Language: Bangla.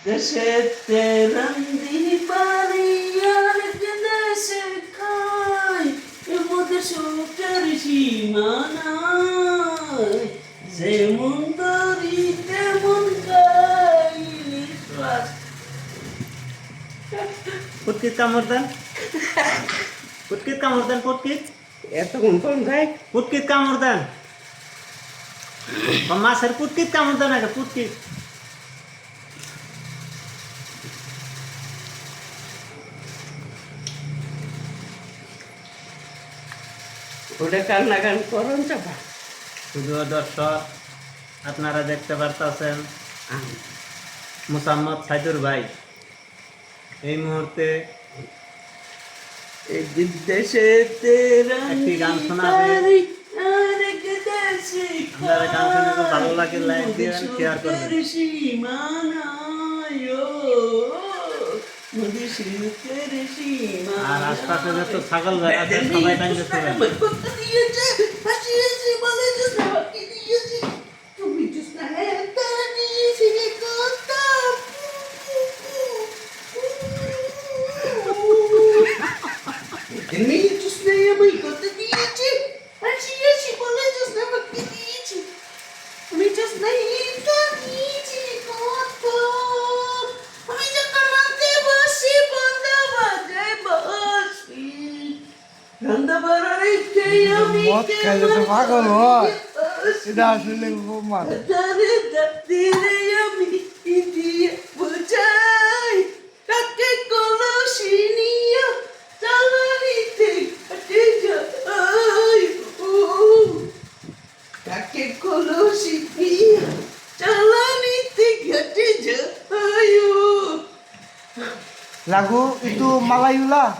দেশেতে রান্দি পারি আর দেশে খাই এর মধ্যে সুখের সীমা নাই যেমন তরি তেমন খাই পুটকিত কামড় দেন পুটকিত কামড় দেন পুটকিত এতক্ষণ কোন ভাই পুটকিত কামড় দেন মাছের পুটকিত কামড় দেন আগে পুটকিত ওটা কান্না গান করুন চাপা শুধু দর্শক আপনারা দেখতে পারতেছেন মোসাম্মদ সাইদুর ভাই এই মুহূর্তে এই দেশে একটি গান শোনাবে আপনারা গান শুনে খুব ভালো লাগে লাইক দিবেন শেয়ার করবেন আর আশপাশে যত ছাগল ভাই আছে সবাই টাইম মদ খাইলে তো পাগল হয় এটা আসলে খুব মানে lagu itu Malayula